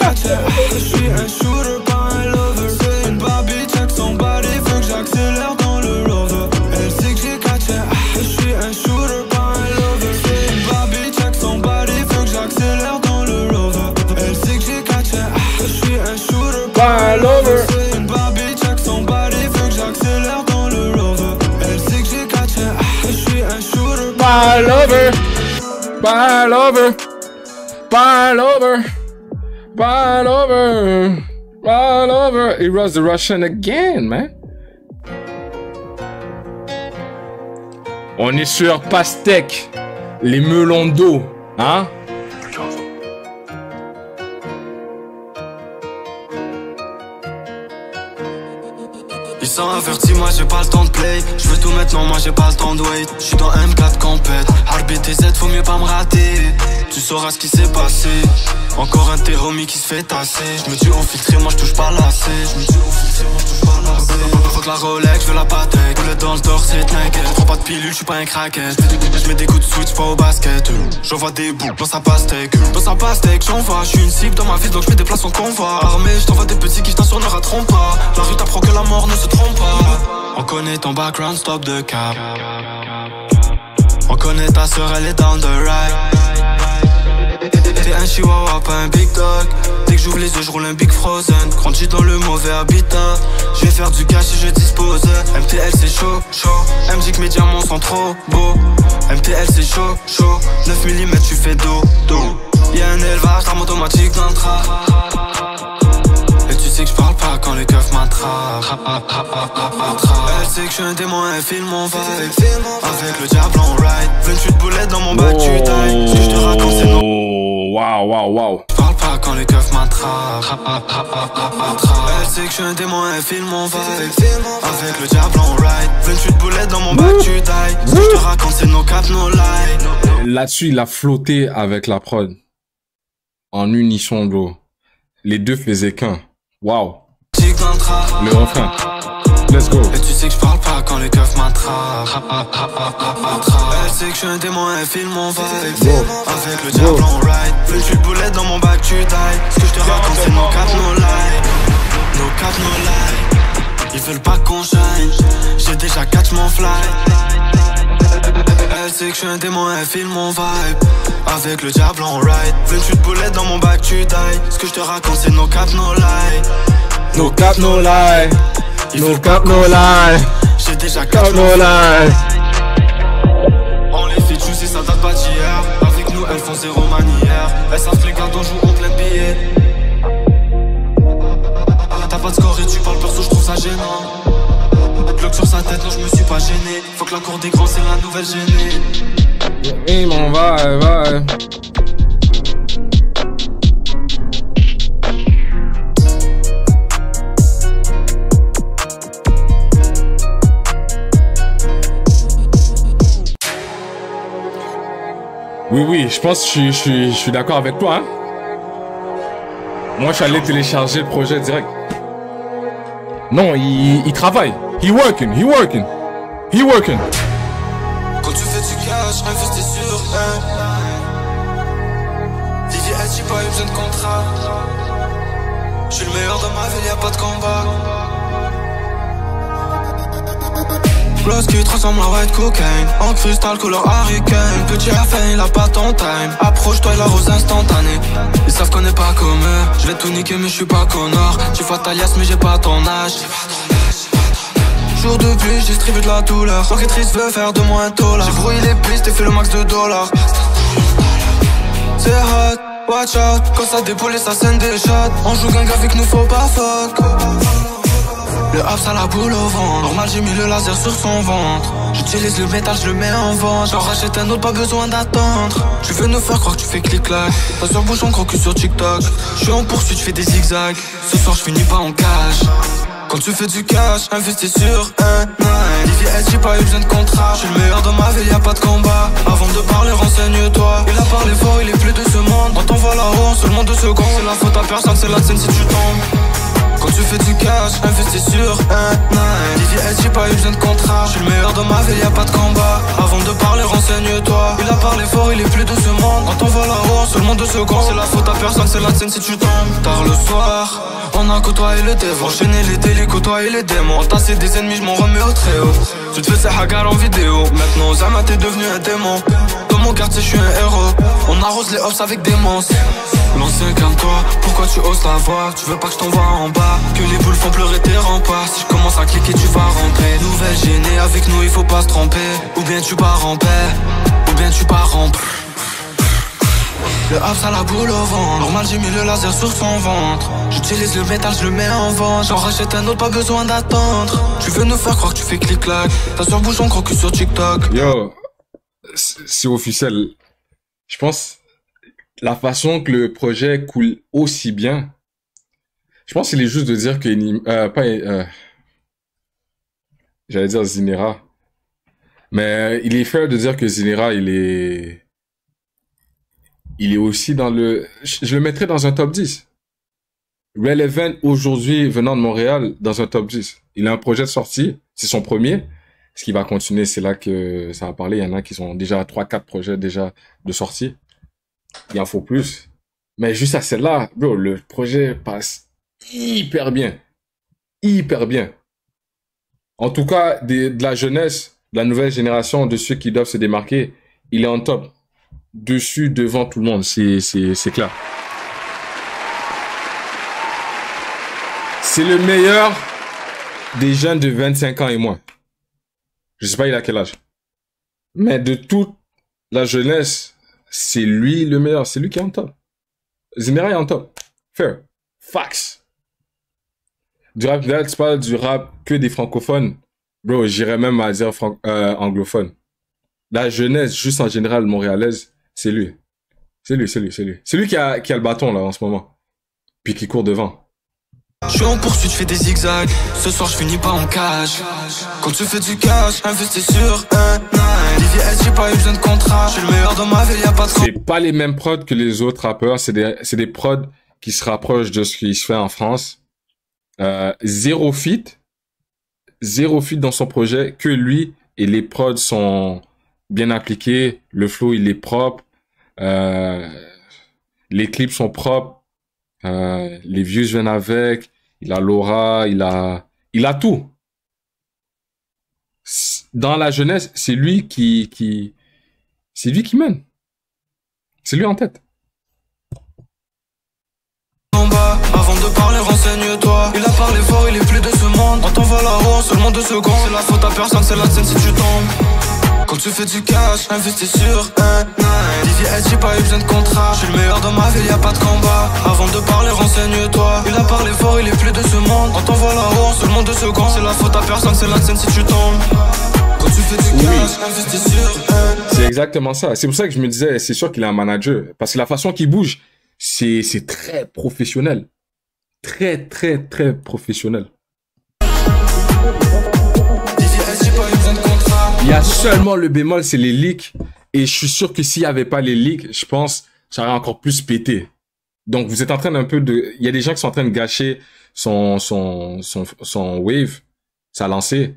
Je suis un shooter, pas un lover. C'est une Barbie, check son body, faut que j'accélère dans le rover. Elle sait que j'ai catché, je suis un shooter, pas un lover. C'est une Barbie, check son body, faut que j'accélère dans le rover. Elle sait que j'ai catché, je suis un shooter, pas un lover. C'est une Barbie, check son body, faut que j'accélère dans le rover. Elle sait que j'ai catché, je suis un shooter, pas un lover. Pas un lover. Pas un lover. Pas un lover. Pas un lover. He was the Russian again, man. On est sur Pastèque. Les melons d'eau, hein? Ils sont avertis, moi j'ai pas le temps de play. Je veux tout maintenant, moi j'ai pas le temps de wait. Je suis dans M4 compète. RBTZ, faut mieux pas me rater. Tu sauras ce qui s'est passé. Encore un de tes homies qui se fait tasser. Je me dis au filtré, moi je touche pas lassé. Je me dis au filtré, moi je touche pas lassé. Faut que la Rolex, je veux la Patek. Boulette dans le torse, c'est naked. Je prends pas de pilule, je suis pas un craquette. Je mets des coups de switch, pas au basket. J'envoie des boules dans sa pastèque. Dans sa pastèque, j'envoie. Je suis une cible dans ma ville, donc je mets des places en convoi. Armé, je t'envoie des petits qui je t'assure ne rateront pas. La rue t'apprend que la mort ne se trompe pas. On connaît ton background, stop de cap. On connaît ta sœur, elle est down the ride. T'es un chihuahua, pas un big dog. Dès que j'ouvre les yeux, je roule un big frozen. Grandi dans le mauvais habitat. Je vais faire du cash et je dispose. MTL c'est chaud, chaud. Elle me dit que mes diamants sont trop beaux. MTL c'est chaud, chaud. 9 mm tu fais dos, dos. Y'a un élevage, arme automatique dans le trap. Et tu sais que je parle pas quand les keufs m'attrapent. Elle sait que je suis un démon, elle filme mon vibe. Avec le diable en ride. 28 boulettes dans mon bac, tu tailles. Ce que je te raconte c'est non. Wow. Je parle pas quand les keufs m'attrapent. Elle sait que je suis un démon, elle filme mon vibe. Avec le diable en ride. 28 boulettes dans mon bac, tu tailles. Ce que je te raconte c'est no cap, no lie. Là-dessus, il a flotté avec la prod. En unisson, bro. Les deux faisaient qu'un. Wow. Le refrain. Let's go. Et tu sais que je parle pas quand les keufs m'attrapent. Elle sait que je suis un démon, elle filme mon vibe. Avec le diable en ride. 28 boulettes dans mon bac, tu tailles. Ce que je te raconte c'est no cap, no lie. No cap, no lie. Ils veulent pas qu'on shine. J'ai déjà catch mon fly. Elle elle sait que je suis un démon, elle file mon vibe. Avec le diable on ride. 28 boulettes dans mon bac, tu die. Ce que je te raconte, c'est no cap, no lie. No cap, no lie. No cap, no lie. J'ai déjà Cap, no lie. On les fait juicy, ça date pas d'hier. Avec nous, elles font zéro manière. Elles savent que les gardes jouent en plein billet. T'as pas de score et tu parles perso, je trouve ça gênant. Bloc sur sa tête, non, je me suis pas gêné. Faut que la cour des grands, c'est la nouvelle gênée. Et mon va. Oui, je pense que je suis d'accord avec toi. Hein? Moi, je suis allé télécharger le projet direct. Non, il travaille. He working. Quand tu fais du cash, investis sur un. Vivier, j'ai pas eu besoin de contrat. Je suis le meilleur dans ma ville, y'a pas de combat. Floss qui transforme la white cocaine en cristal couleur hurricane. Petit Rafael, il a pas ton time. Approche-toi, il arrose instantané. Ils savent qu'on est pas comme eux. Je vais tout niquer mais je suis pas connard. Tu vois ta liasse mais j'ai pas ton âge. Jour de pluie, j'ai distribué de la douleur. L'enquêtrice veut faire de moi un dollar. J'ai brouillé les pistes et fait le max de dollars. C'est hot, watch out. Quand ça déboule et ça scène des shots. On joue gang avec nous, faut pas fuck. Le hap ça la boule au ventre. Normal j'ai mis le laser sur son ventre. J'utilise le métal, je le mets en vente. J'en rachète un autre, pas besoin d'attendre. Tu veux nous faire croire que tu fais clic-clac. Pas sur bouchon, croque sur TikTok. Je suis en poursuite, je fais des zigzags. Ce soir je finis pas en cage. Quand tu fais du cash, investis sur un nine. Vivier, j'ai pas eu besoin de contrat. Je suis le meilleur dans ma ville, y'a pas de combat. Avant de parler, renseigne-toi. Il a parlé fort, il est plus de ce monde. On t'envoie là-haut en seulement 2 secondes. C'est la faute à personne, c'est la scène si tu tombes. Quand tu fais du cash, investis sur un nine. Vivier, j'ai pas eu besoin de contrat. Je suis le meilleur dans ma ville, y'a pas de combat. Avant de parler, renseigne-toi. Il a parlé fort, il est plus de ce monde. On t'envoie là-haut en seulement 2 secondes. C'est la faute à personne, c'est la scène si tu tombes. Tard le soir, on a côtoyé le dévon. Enchaîné les délits, côtoyé les démons. Tasser des ennemis, je m'en remets au très haut. Tu te fais ces hagar en vidéo. Maintenant, Zama, t'es devenu un démon. Dans mon quartier, je suis un héros. On arrose les hops avec des monstres. L'ancien, calme-toi, pourquoi tu oses la voir? Tu veux pas que je t'envoie en bas? Que les boules font pleurer tes remparts. Si je commence à cliquer, tu vas rentrer. Nouvelle gênée, avec nous, il faut pas se tromper. Ou bien tu pars en paix, ou bien tu pars en paix. Le hap ça la boule au ventre. Normal j'ai mis le laser sur son ventre. J'utilise le métal, je le mets en vente. J'en rachète un autre, pas besoin d'attendre. Tu veux nous faire croire que tu fais clic-clac. T'as sur bouchon, croque sur TikTok. Yo, c'est officiel. Je pense la façon que le projet coule aussi bien. Je pense qu'il est juste de dire que j'allais dire Zinera. Mais il est fair de dire que Zinera, il est aussi dans le... Je le mettrais dans un top 10. Relevant aujourd'hui, venant de Montréal, dans un top 10. Il a un projet de sortie, c'est son premier. Ce qui va continuer, c'est là que ça va parler. Il y en a qui sont déjà 3-4 projets déjà de sortie. Il en faut plus. Mais juste à celle-là, bro, le projet passe hyper bien. Hyper bien. En tout cas, de la jeunesse, de la nouvelle génération, de ceux qui doivent se démarquer, il est en top. Dessus, devant tout le monde, c'est clair. C'est le meilleur des jeunes de 25 ans et moins. Je sais pas il a quel âge. Mais de toute la jeunesse, c'est lui le meilleur. C'est lui qui est en top. Zinera est en top. Fair. Facts. Du rap, là, tu parles du rap que des francophones. Bro, j'irais même à dire anglophone. La jeunesse, juste en général, montréalaise, c'est lui. C'est lui. C'est lui qui a le bâton, là, en ce moment. Puis qui court devant. Je suis en poursuite, je fais des zigzags. Ce soir, je finis pas en cage. Quand tu fais du cash, investis sur un nine. Vivier, j'ai pas eu besoin de contrat. Je suis le meilleur dans ma ville, y'a pas de... C'est pas les mêmes prods que les autres rappeurs. C'est des prods qui se rapprochent de ce qui se fait en France. Zéro feat dans son projet. Que lui et les prods sont bien appliqués. Le flow, il est propre. Les clips sont propres. Les views viennent avec, il a l'aura, il a tout. Dans la jeunesse, c'est lui qui C'est lui qui mène. C'est lui en tête. Avant de parler, renseigne-toi. Il a parlé fort, il est plus de ce monde. On t'envoie là-haut en seulement 2 secondes. C'est la faute à personne, c'est la scène si tu tombes. Quand tu fais du cash, investis sur un night. Didier, j'ai pas eu besoin de contrat. Je suis le meilleur dans ma ville, y'a pas de combat. Avant de parler, renseigne-toi. Il a parlé fort, il est plus de ce monde. On t'envoie là-haut en seulement 2 secondes. C'est la faute à personne, c'est la scène si tu tombes. Quand tu fais du cash, investis sur un night. C'est exactement ça. C'est pour ça que je me disais, c'est sûr qu'il est un manager. Parce que la façon qu'il bouge, c'est très professionnel. Très professionnel. Il y a seulement le bémol, c'est les leaks. Et je suis sûr que s'il n'y avait pas les leaks, je pense, ça aurait encore plus pété. Donc, vous êtes en train il y a des gens qui sont en train de gâcher son wave, sa lancée.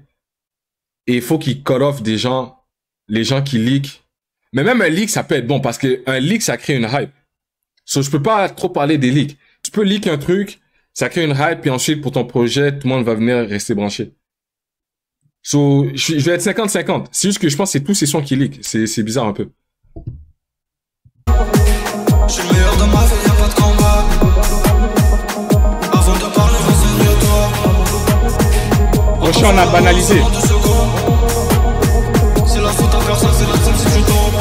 Et il faut qu'il cut off des gens, les gens qui leak. Mais même un leak, ça peut être bon parce que un leak, ça crée une hype. So, je peux pas trop parler des leaks. Tu peux leak un truc, ça crée une hype, puis ensuite, pour ton projet, tout le monde va venir rester branché. So, je vais être 50-50. C'est juste que je pense que c'est tous ces sons qui leak. C'est bizarre un peu. Je suis le meilleur dans ma vie, y'a pas de combat. Avant de parler, renseigne-toi. Prochain, on a banalisé. C'est la faute à personne, c'est la scène si tu tombes.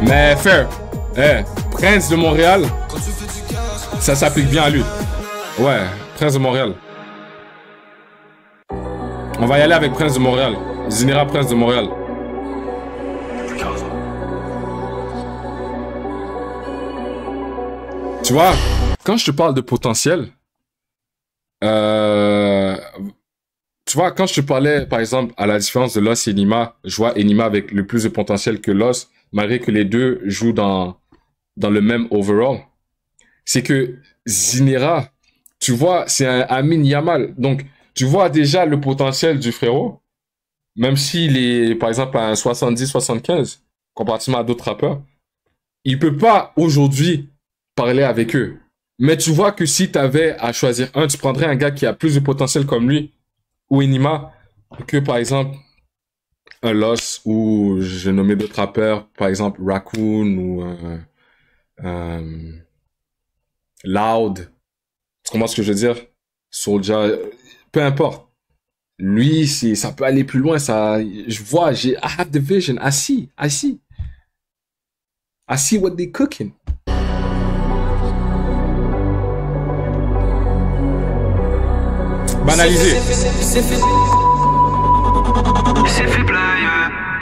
Mais fair. Prince de Montréal, ça s'applique bien à lui. Ouais, Prince de Montréal. On va y aller avec Prince de Montréal. Zinera, Prince de Montréal. Tu vois, quand je te parle de potentiel, tu vois, quand je te parlais, par exemple, à la différence de Lost et Enima, je vois Enima avec le plus de potentiel que Lost, malgré que les deux jouent dans le même overall. C'est que Zinera, tu vois, c'est un Amin Yamal. Donc, tu vois déjà le potentiel du frérot, même s'il est, par exemple, à un 70-75, comparativement à d'autres rappeurs. Il peut pas, aujourd'hui, parler avec eux. Mais tu vois que si tu avais à choisir un, tu prendrais un gars qui a plus de potentiel comme lui, ou Enima, que, par exemple, un Lost, ou j'ai nommé d'autres rappeurs, par exemple, Raccoon, ou Loud. Tu comprends ce que je veux dire? Soulja, peu importe. Lui, ça peut aller plus loin, je vois, I have the vision, I see what they cooking. Banalisé. C'est fait player.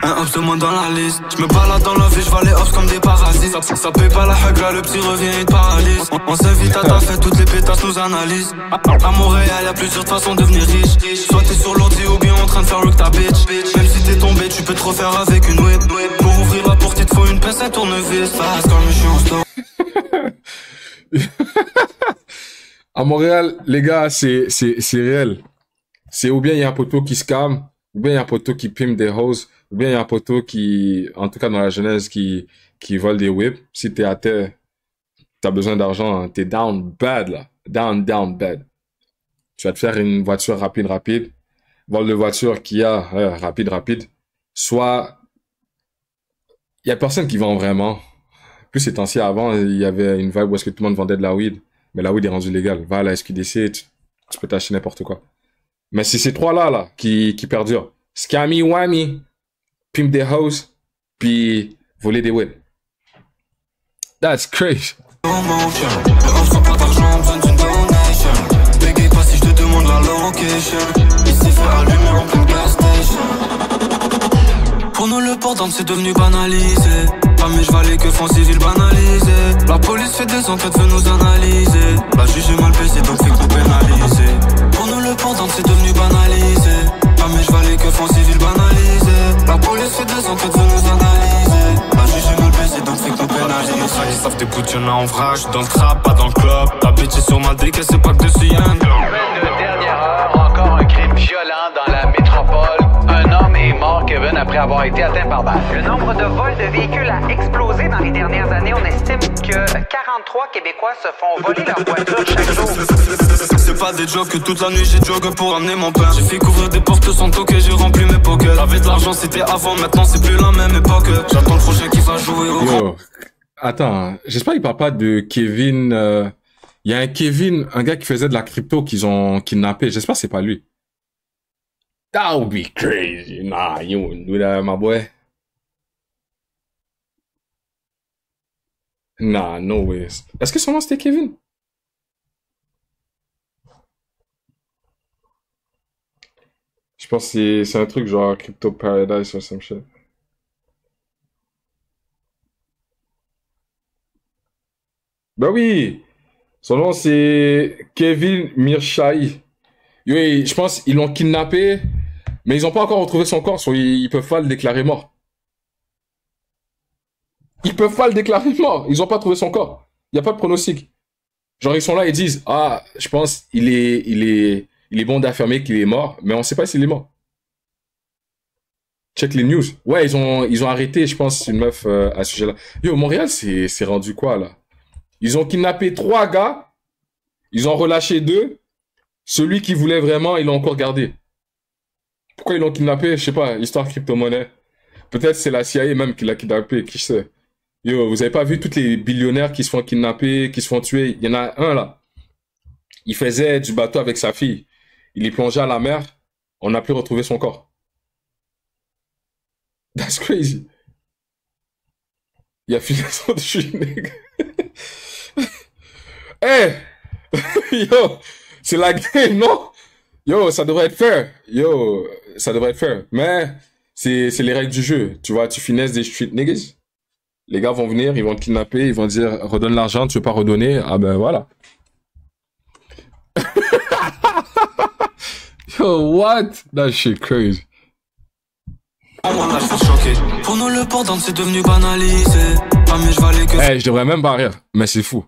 Un ops de moins dans la liste. Je me balade dans la vie, je vois les ops comme des parasites. Ça paye pas la hagra, le petit revient, il te paralyse. On s'invite à ta fête, toutes les pétasses nous analysent. À Montréal, y'a plusieurs façons de devenir riche. Soit t'es sur l'ordi ou bien en train de faire rock ta bitch. Même si t'es tombé, tu peux te refaire avec une whip. Pour ouvrir la porte, il te faut une pince, un tournevis. Fast comme je suis en slow. À Montréal, les gars, c'est réel. C'est ou bien il y a un poteau qui scam, ou bien il y a un poteau qui pime des hoses, ou bien il y a un poteau qui, en tout cas dans la jeunesse, qui vole des whips. Si t'es à terre, t'as besoin d'argent, t'es down bad, là. Down bad. Tu vas te faire une voiture rapide. Vol de voiture qui a, rapide. Soit, il y a personne qui vend vraiment. Plus ces temps-ci, avant, il y avait une vibe où est-ce que tout le monde vendait de la weed. Mais la weed est rendue légale. Va à la SQDC, tu peux t'acheter n'importe quoi. Mais c'est ces trois-là, qui perdurent. Scammy, whammy, pimp des hoes, puis voler des whips. That's crazy. Pour nous le port c'est devenu banalisé. Pas mais je valais que fonds civil banalisé. La police fait des enquêtes, veut nous analyser. La juge est mal baissée donc fait que nous pénaliser. Pour nous le port c'est devenu banalisé. Pas mais je valais que fonds civil banalisé. La police fait des enquêtes, veut nous analyser. La juge est mal baissée donc fait que nous pénaliser. Ils savent tes bouts, y'en a en vrac. J'suis dans le trap, pas dans le club. Ta bitch est sur ma décaisse, c'est pas que dessus y'a un gars. De dernière heure, encore un crime violent dans la métropole. Un homme est mort, Kevin, après avoir été atteint par balle. Le nombre de vols de véhicules a explosé dans les dernières années. On estime que 43 Québécois se font voler leur voiture chaque jour. C'est pas des jokes que toute la nuit j'ai jogé pour amener mon pain. J'ai fait couvrir des portes sans toquer, j'ai rempli mes pockets. Avec de l'argent c'était avant, maintenant c'est plus la même époque. J'attends le prochain qui va jouer au... Yo, attends, j'espère qu'il parle pas de Kevin... Il y a un Kevin, un gars qui faisait de la crypto qu'ils ont kidnappé. J'espère que c'est pas lui. That would be crazy. Nah, you wouldn't do that, my boy. Nah, no ways. Est-ce que son nom c'était Kevin? Je pense que c'est un truc genre Crypto Paradise ou some shit. Ben oui! Son nom c'est Kevin Mirchai. Oui, je pense qu'ils l'ont kidnappé, mais ils n'ont pas encore retrouvé son corps, ils peuvent pas le déclarer mort. Ils peuvent pas le déclarer mort, ils ont pas trouvé son corps. Il y a pas de pronostic. Genre ils sont là, ils disent ah, je pense il est bon d'affirmer qu'il est mort, mais on sait pas s'il est mort. Check les news. Ouais, ils ont arrêté, je pense, une meuf à ce sujet-là. Yo, Montréal, c'est rendu quoi là? Ils ont kidnappé 3 gars, ils ont relâché 2. Celui qui voulait vraiment, ils l'ont encore gardé. Pourquoi ils l'ont kidnappé? Je sais pas, histoire crypto-monnaie. Peut-être c'est la CIA même qui l'a kidnappé, qui sait. Yo, vous avez pas vu tous les billionnaires qui se font kidnapper, qui se font tuer? Il y en a un là. Il faisait du bateau avec sa fille. Il est plongé à la mer. On n'a plus retrouvé son corps. That's crazy. Il a fini son nègre. Hey! Yo! C'est la game, non? Yo, ça devrait être fair. Yo, ça devrait être fair. Mais, c'est les règles du jeu. Tu vois, tu finesses des street niggas. Les gars vont venir, ils vont te kidnapper, ils vont dire, redonne l'argent, tu veux pas redonner? Ah ben, voilà. Yo, what? That shit crazy. Pour nous, le pendant, c'est devenu banalisé. Ah, mais je valais que... Hey, je devrais même pas rire, mais c'est fou.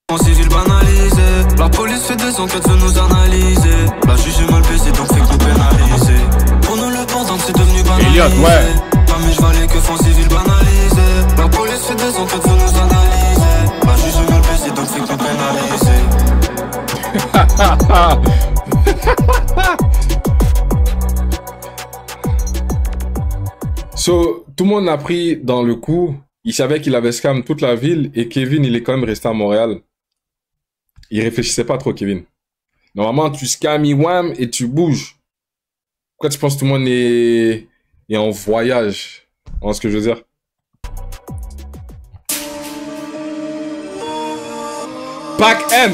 En civil banalisé, la police fait des enquêtes, veut nous analyser. La juge est mal baissée, donc fait que nous pénaliser. Pour nous le pendant c'est devenu banalisé. Elliot, ouais. Pas mais je valais que fond civil banalisé. La police fait des enquêtes, veut nous analyser. La juge est mal baissée, donc fait que nous pénaliser. So, tout le monde l'a pris dans le coup. Il savait qu'il avait scam toute la ville et Kevin, il est quand même resté à Montréal. Il réfléchissait pas trop, Kevin. Normalement, tu scams wham et tu bouges. Pourquoi tu penses que tout le monde est en voyage? En ce que je veux dire. Pac M.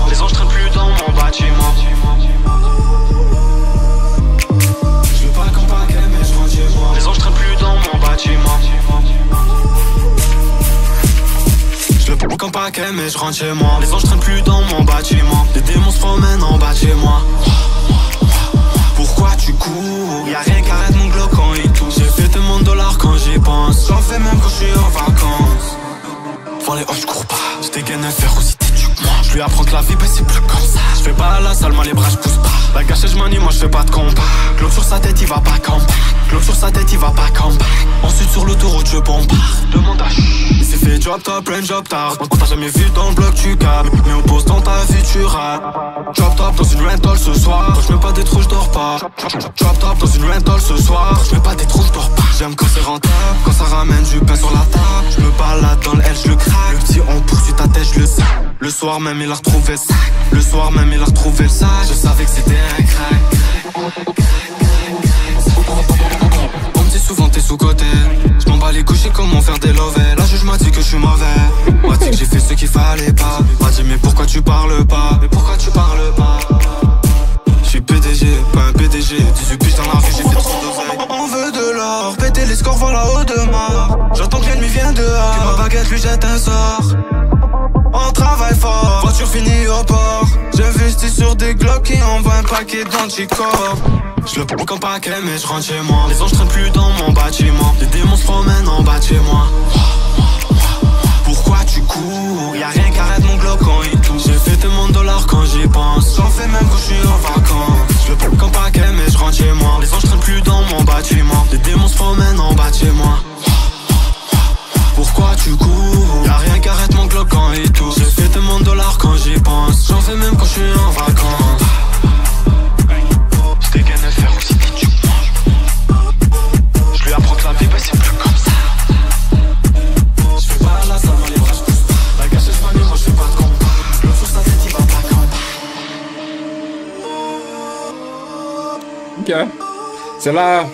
Les anges traînent plus dans mon bâtiment. Je veux pas qu'un paquet mais je rentre chez moi. Les anges traînent plus dans mon bâtiment. Je veux pas qu'un paquet mais je rentre chez moi. Les anges traînent plus dans mon bâtiment. Les démons se promènent en bas de chez moi. Pourquoi tu cours? Y'a rien qui arrête mon glock quand il touche. J'ai fait tellement de dollars quand j'y pense. J'en fais même quand je suis en vacances. Devant les hommes je cours pas. J'étais gain à faire aussi. Je lui apprends que la vie, ben c'est plus comme ça. Je fais pas la salle, moi les bras je pousse pas. La gâchette je manie, moi je fais pas de combat. Globe sur sa tête, il va pas combat. Globe sur sa tête, il va pas combat. Ensuite sur l'autoroute, je bombarde. Demande à il s'est fait job top, plein job tard. On t'a jamais vu dans le bloc, tu capes. Mais on pose dans ta vie, tu rates. Drop top dans une rental ce soir. Quand je mets pas des trous, je dors pas. Drop top dans une rental ce soir. Quand je mets pas des trous, je dors pas. J'aime quand c'est rentable, quand ça ramène du pain sur la table. Je me balade dans le L, je le craque. Le petit on poursuit ta tête, je le sais. Le soir même il a retrouvé le sac. Le soir même il a retrouvé le sac. Je savais que c'était un crack. On me dit souvent t'es sous-côté. Je m'en bats les couches et comment faire des lovés. La juge m'a dit que je suis mauvais. M'a dit que j'ai fait ce qu'il fallait pas. M'a dit mais pourquoi tu parles pas? Mais pourquoi tu parles pas? Je suis PDG, pas un PDG. 18 piges dans la rue, j'ai fait trop d'oseille. On veut de l'or, péter les scores, voir la haut de mort. J'entends que l'ennemi vient dehors. Que ma baguette lui jette un sort. On travaille fort, voiture finie au port. J'investis sur des glocks qui envoient un paquet d'anticorps. Je le prends comme paquet mais je rentre chez moi. Les anges traînent plus dans mon bâtiment. Les démons se promènent en bas de chez moi. Pourquoi tu cours? Y'a rien qui arrête mon glock quand il touche. J'ai fait tellement de dollars quand j'y pense. j'en fais même quand je suis en vacances. C'était qu'un affaire aussi vite tu manges. Je lui apprends que la vie, bah c'est plus comme ça. Je fais pas la salle dans les bras, je pousse pas. La gâche, je m'allume, moi je fais pas de combat. Le fou sa tête, il va pas camp. Ok. C'est là,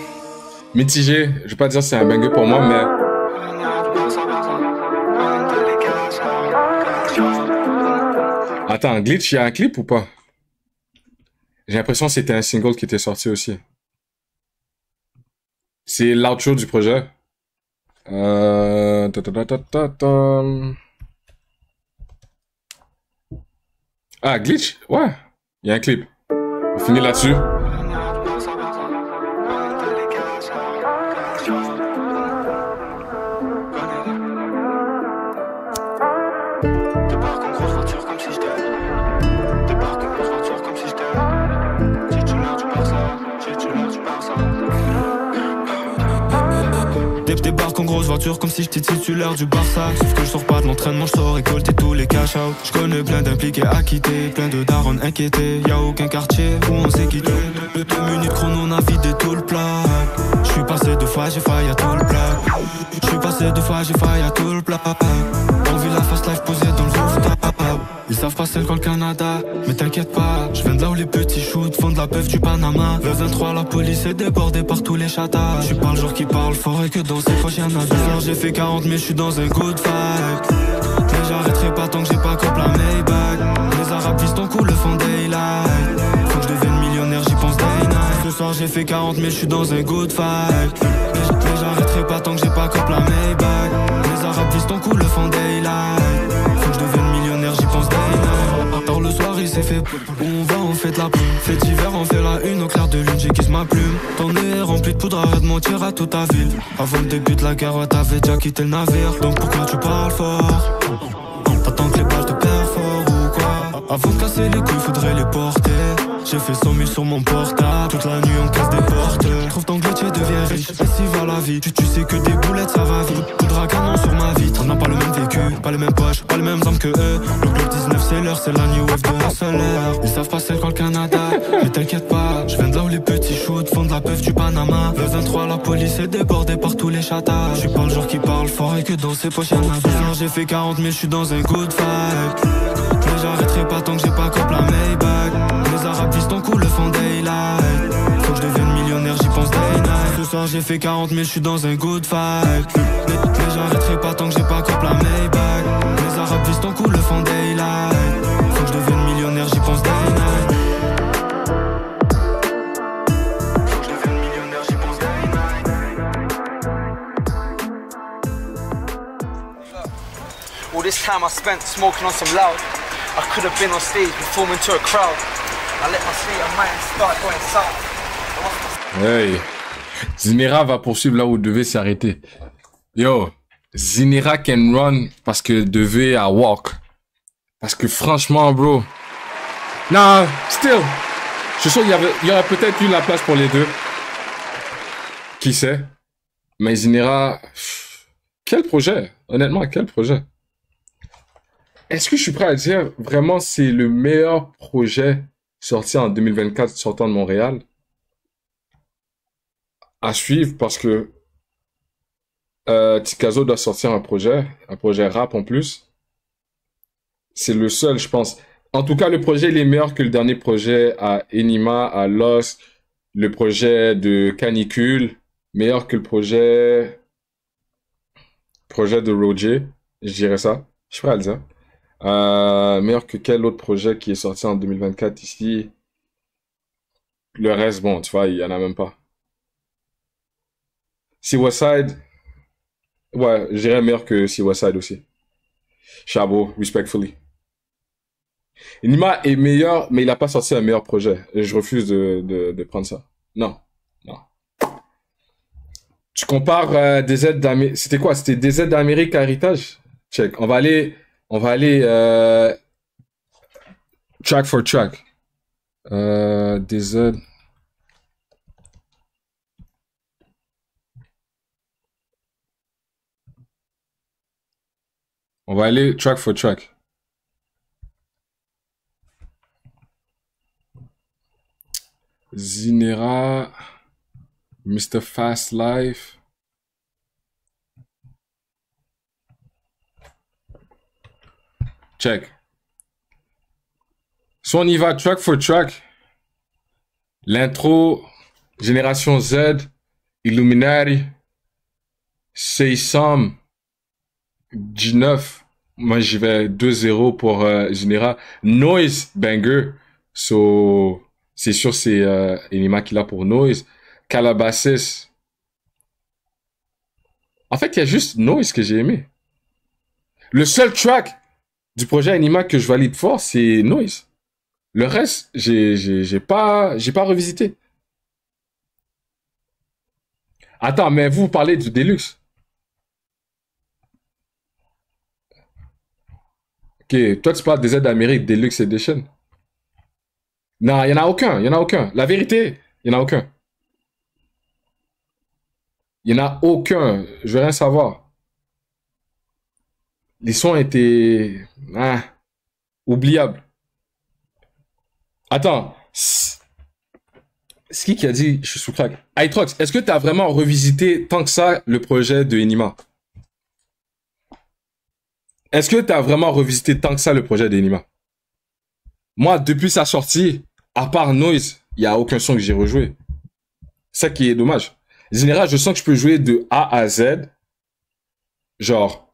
mitigé. Je vais pas dire que c'est un banger pour moi, mais... Attends, Glitch, il y a un clip ou pas? J'ai l'impression que c'était un single qui était sorti aussi. C'est l'outro du projet. Ah, Glitch? Ouais. Il y a un clip. On finit là-dessus. Débarque en grosse voiture comme si j'étais titulaire du Barça. Sauf que je sors pas de l'entraînement, je sors récolter tous les cash out. Je connais plein d'impliqués à quitter, plein de darons inquiétés. Y'a aucun quartier où on s'est quitté. De 2 minutes chrono, on a vidé tout le plat. Je suis passé 2 fois, j'ai failli à tout le plat. Je suis passé 2 fois, j'ai failli à tout le plat. On vit la fast life posée dans le rooftop. Ils savent pas c'est quoi le Canada, mais t'inquiète pas. Je viens de là où les petits shoots font de la peuf du Panama. Le 23, la police est débordée par tous les chatas. Je suis pas le genre qui parle fort et que dans ses poches y'en a 2 heures. J'ai fait 40 000, je suis dans un good vibe. Mais j'arrêterai pas tant que j'ai pas cop la Maybach. Les arabes visent ton cou, le font daylight. Faut que je devienne millionnaire, j'y pense day night. Ce soir j'ai fait 40 000, je suis dans un good vibe. Mais j'arrêterai pas tant que j'ai pas cop la Maybach. Les arabes visent ton cou, le font daylight. Faut que je devienne millionnaire, j'y pense day night. Tard le soir il s'est fait, on va on fait de la plume. Fait d'hiver on fait la une au clair de lune, j'aiguise ma plume. Ton nez est rempli de poudre, arrête de mentir à toute ta ville. Avant le début de la guerre, t'avais déjà quitté le navire. Donc pourquoi tu parles fort? T'attends que les balles te perforent ou quoi? Avant de casser les couilles, faudrait les porter. J'ai fait 100 000 sur mon portable. Toute la nuit on casse des portes. Trouve ton glitch et deviens riche. Ainsi va la vie. Tu sais que des boulettes ça va vite. Poudre à canon sur ma vitre. On n'a pas le même vécu, pas les mêmes poches, pas les mêmes armes que eux. Le Glock 19 c'est l'heure, c'est la new wave de hustler. Ils savent pas c'est quoi le Canada, mais t'inquiète pas. Je viens de là où les petits shoots font de la peuf du Panama. Le 23 la police est débordée par tous les chatas. Je suis pas le genre qui parle fort et que dans ses poches y'en a 2 heures. J'ai fait 40 000, je suis dans un good vibe. Mais j'arrêterai pas tant que j'ai pas cop la Maybach. Les arabes visent ton cou, le font daylight. Faut que je devienne millionnaire, j'y pense day night. Ce soir j'ai fait 40 000, je suis dans un good vibe. Mais j'arrêterai pas tant que j'ai pas cop la Maybach. Les arabes visent ton cou, le font daylight. Faut que je devienne millionnaire, j'y pense day night. Faut que je devienne millionnaire, j'y pense day night. All this time I spent smoking on some loud. I could have been on stage performing to a crowd. I let my state of mind start going south. Hey. Zinera va poursuivre là où devait s'arrêter. Yo. Zinera can run parce que devait à walk. Parce que franchement, bro. Nah, still. Je suis sûr qu'il y aurait peut-être eu la place pour les deux. Qui sait? Mais Zinera, quel projet? Honnêtement, quel projet? Est-ce que je suis prêt à dire vraiment c'est le meilleur projet sorti en 2024 sortant de Montréal? À suivre parce que Tikazo doit sortir un projet rap en plus. C'est le seul, je pense. En tout cas, le projet il est meilleur que le dernier projet à Enima, à Lost, le projet de Canicule, meilleur que le projet de Roger, je dirais ça. Je suis prêt à le dire. Meilleur que quel autre projet qui est sorti en 2024 ici. Le reste, bon, tu vois, il y en a même pas. Seawaside, ouais, je dirais meilleur que Seawaside aussi. Chabot, respectfully. Nima est meilleur, mais il a pas sorti un meilleur projet. Et je refuse de prendre ça. Non, non. Tu compares DZ d'Amérique, c'était quoi? C'était DZ d'Amérique à Héritage? Check. On va aller track for track. DZ. On va aller track for track. Zinera, Mr. Fast Life. Check. Soit on y va track for track. L'intro, Génération Z, Illuminati, Say Some, G9. Moi, j'y vais 2-0 pour Zinera. Noise, banger. So, c'est sûr, c'est Enima qui l'a pour Noise. Calabasas. En fait, il y a juste Noise que j'ai aimé. Le seul track du projet Enima que je valide fort, c'est Noise. Le reste, j'ai pas revisité. Attends, mais vous parlez du Deluxe. Ok, toi tu parles des aides d'Amérique Deluxe Edition. Non, il y en a aucun, il y en a aucun. La vérité, il y en a aucun. Il y en a aucun, je veux rien savoir. Les sons étaient oubliables. Attends, c'est qui a dit je suis sous crack? Itrox, est-ce que tu as vraiment revisité tant que ça le projet de Enima? Est-ce que tu as vraiment revisité tant que ça le projet d'Enima? Moi, depuis sa sortie, à part Noise, il n'y a aucun son que j'ai rejoué. Ça qui est dommage. Zinera, je sens que je peux jouer de A à Z, genre,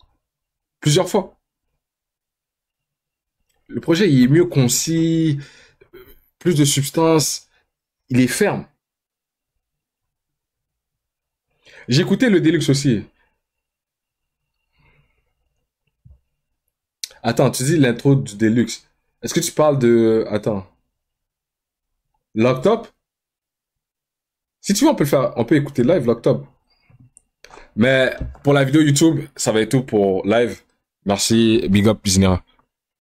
plusieurs fois. Le projet, il est mieux concis, plus de substance, il est ferme. J'ai écouté le Deluxe aussi. Attends, tu dis l'intro du Deluxe. Est-ce que tu parles de... Attends. Locked Up? Si tu veux, on peut le faire. On peut écouter live Locked Up. Mais pour la vidéo YouTube, ça va être tout pour live. Merci. Big up, Zinera.